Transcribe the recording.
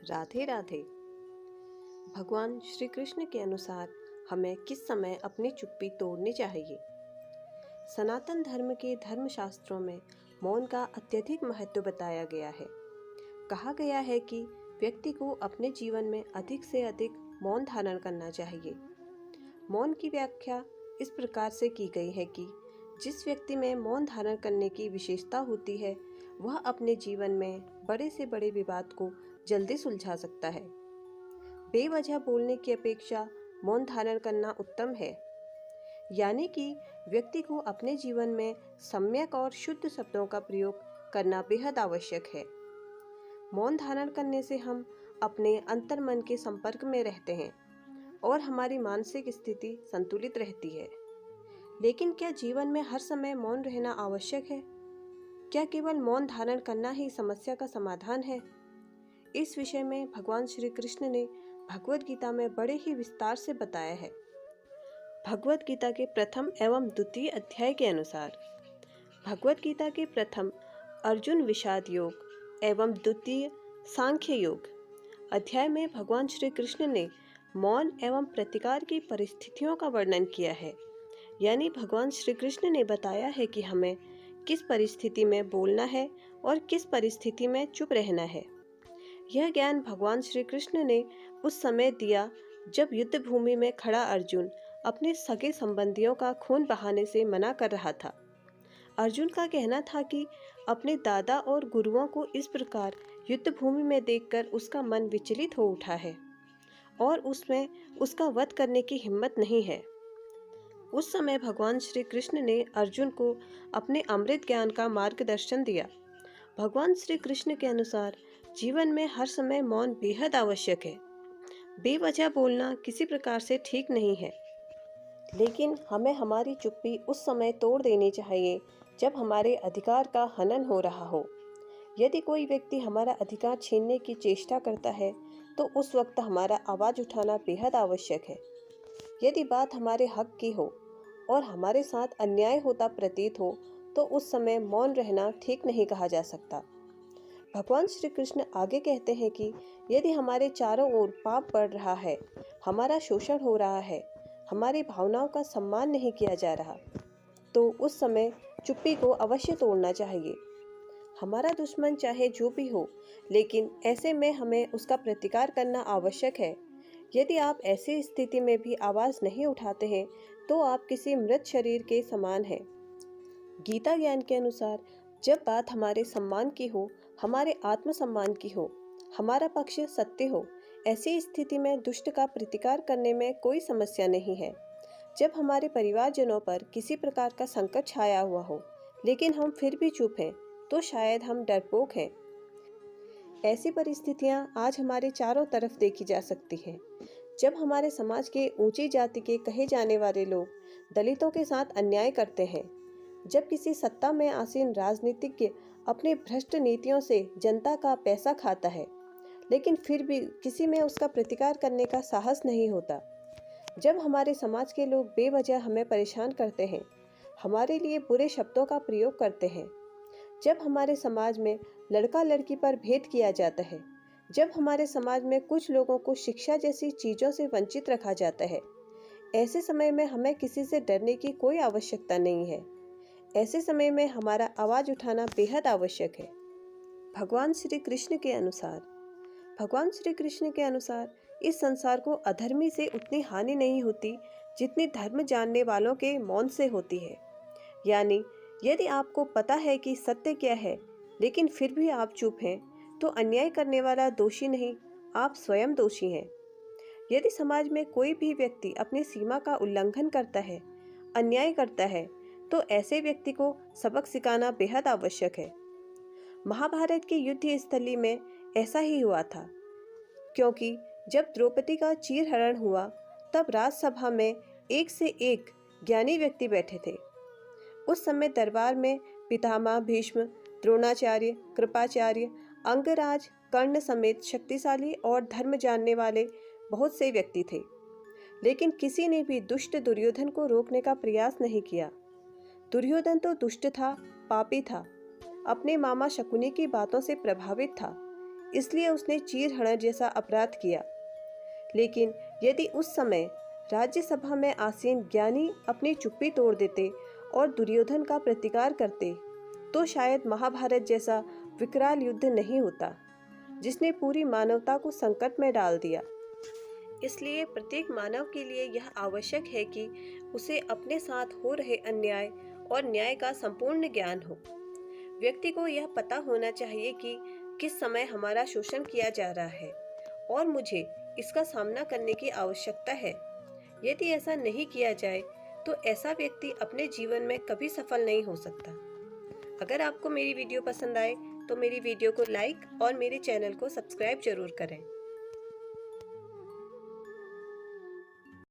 राधे राधे। भगवान श्री कृष्ण के अनुसार हमें किस समय अपनी चुप्पी तोड़नी चाहिए। सनातन धर्म के धर्मशास्त्रों में मौन का अत्यधिक महत्व बताया गया है। कहा गया है कि व्यक्ति को अपने जीवन में अधिक से अधिक मौन धारण करना चाहिए। मौन की व्याख्या इस प्रकार से की गई है कि जिस व्यक्ति में मौन धारण करने की विशेषता होती है वह अपने जीवन में बड़े से बड़े विवाद को जल्दी सुलझा सकता है। बेवजह बोलने की अपेक्षा मौन धारण करना उत्तम है। यानी कि व्यक्ति को अपने जीवन में सम्यक और शुद्ध शब्दों का प्रयोग करना बेहद आवश्यक है। मौन धारण करने से हम अपने अंतर्मन के संपर्क में रहते हैं और हमारी मानसिक स्थिति संतुलित रहती है। लेकिन क्या जीवन में हर समय मौन रहना आवश्यक है? क्या केवल मौन धारण करना ही समस्या का समाधान है? इस विषय में भगवान श्री कृष्ण ने भगवद गीता में बड़े ही विस्तार से बताया है। भगवद गीता के प्रथम एवं द्वितीय अध्याय के अनुसार भगवद गीता के प्रथम अर्जुन विषाद योग एवं द्वितीय सांख्य योग अध्याय में भगवान श्री कृष्ण ने मौन एवं प्रतिकार की परिस्थितियों का वर्णन किया है। यानी भगवान श्री कृष्ण ने बताया है कि हमें किस परिस्थिति में बोलना है और किस परिस्थिति में चुप रहना है। यह ज्ञान भगवान श्री कृष्ण ने उस समय दिया जब युद्ध भूमि में खड़ा अर्जुन अपने सगे संबंधियों का खून बहाने से मना कर रहा था। अर्जुन का कहना था कि अपने दादा और गुरुओं को इस प्रकार युद्ध भूमि में देखकर उसका मन विचलित हो उठा है और उसमें उसका वध करने की हिम्मत नहीं है। उस समय भगवान श्री कृष्ण ने अर्जुन को अपने अमृत ज्ञान का मार्गदर्शन दिया। भगवान श्री कृष्ण के अनुसार जीवन में हर समय मौन बेहद आवश्यक है। बेवजह बोलना किसी प्रकार से ठीक नहीं है, लेकिन हमें हमारी चुप्पी उस समय तोड़ देनी चाहिए जब हमारे अधिकार का हनन हो रहा हो। यदि कोई व्यक्ति हमारा अधिकार छीनने की चेष्टा करता है तो उस वक्त हमारा आवाज उठाना बेहद आवश्यक है। यदि बात हमारे हक की हो और हमारे साथ अन्याय होता प्रतीत हो तो उस समय मौन रहना ठीक नहीं कहा जा सकता। भगवान श्री कृष्ण आगे कहते हैं कि यदि हमारे चारों ओर पाप बढ़ रहा है, हमारा शोषण हो रहा है, हमारी भावनाओं का सम्मान नहीं किया जा रहा, तो उस समय चुप्पी को अवश्य तोड़ना चाहिए। हमारा दुश्मन चाहे जो भी हो, लेकिन ऐसे में हमें उसका प्रतिकार करना आवश्यक है। यदि आप ऐसी स्थिति में भी आवाज नहीं उठाते हैं तो आप किसी मृत शरीर के समान हैं। गीता ज्ञान के अनुसार जब बात हमारे सम्मान की हो, हमारे आत्मसम्मान की हो, हमारा पक्ष सत्य हो, ऐसी स्थिति में दुष्ट का प्रतिकार करने में कोई समस्या नहीं है। जब हमारे परिवारजनों पर किसी प्रकार का संकट छाया हुआ हो लेकिन हम फिर भी चुप हैं तो शायद हम डरपोक हैं। ऐसी परिस्थितियां आज हमारे चारों तरफ देखी जा सकती हैं। जब हमारे समाज के ऊंची जाति के कहे जाने वाले लोग दलितों के साथ अन्याय करते हैं, जब किसी सत्ता में आसीन राजनीतिज्ञ अपने भ्रष्ट नीतियों से जनता का पैसा खाता है लेकिन फिर भी किसी में उसका प्रतिकार करने का साहस नहीं होता, जब हमारे समाज के लोग बेवजह हमें परेशान करते हैं, हमारे लिए बुरे शब्दों का प्रयोग करते हैं, जब हमारे समाज में लड़का लड़की पर भेद किया जाता है, जब हमारे समाज में कुछ लोगों को शिक्षा जैसी चीजों से वंचित रखा जाता है, ऐसे समय में हमें किसी से डरने की कोई आवश्यकता नहीं है। ऐसे समय में हमारा आवाज उठाना बेहद आवश्यक है। भगवान श्री कृष्ण के अनुसार इस संसार को अधर्मी से उतनी हानि नहीं होती जितनी धर्म जानने वालों के मौन से होती है। यानी यदि आपको पता है कि सत्य क्या है लेकिन फिर भी आप चुप हैं तो अन्याय करने वाला दोषी नहीं, आप स्वयं दोषी हैं। यदि समाज में कोई भी व्यक्ति अपनी सीमा का उल्लंघन करता है, अन्याय करता है, तो ऐसे व्यक्ति को सबक सिखाना बेहद आवश्यक है। महाभारत की युद्ध स्थली में ऐसा ही हुआ था, क्योंकि जब द्रौपदी का चीरहरण हुआ तब राजसभा में एक से एक ज्ञानी व्यक्ति बैठे थे। उस समय दरबार में पितामह भीष्म, द्रोणाचार्य, कृपाचार्य, अंगराज, कर्ण समेत शक्तिशाली और धर्म जानने वाले बहुत से व्यक्ति थे, लेकिन किसी ने भी दुष्ट दुर्योधन को रोकने का प्रयास नहीं किया। दुर्योधन तो दुष्ट था, पापी था, अपने मामा शकुनी की बातों से प्रभावित था, इसलिए उसने चीरहरण जैसा अपराध किया। लेकिन यदि उस समय राज्यसभा में आसीन ज्ञानी अपनी चुप्पी तोड़ देते और दुर्योधन का प्रतिकार करते, तो शायद महाभारत जैसा विकराल युद्ध नहीं होता, जिसने पूरी मानवता को संकट में डाल दिया। इसलिए प्रत्येक मानव के लिए यह आवश्यक है कि उसे अपने साथ हो रहे अन्याय और न्याय का संपूर्ण ज्ञान हो। व्यक्ति को यह पता होना चाहिए कि किस समय हमारा शोषण किया जा रहा है और मुझे इसका सामना करने की आवश्यकता है। यदि ऐसा नहीं किया जाए तो ऐसा व्यक्ति अपने जीवन में कभी सफल नहीं हो सकता। अगर आपको मेरी वीडियो पसंद आए तो मेरी वीडियो को लाइक और मेरे चैनल को सब्सक्राइब जरूर करें।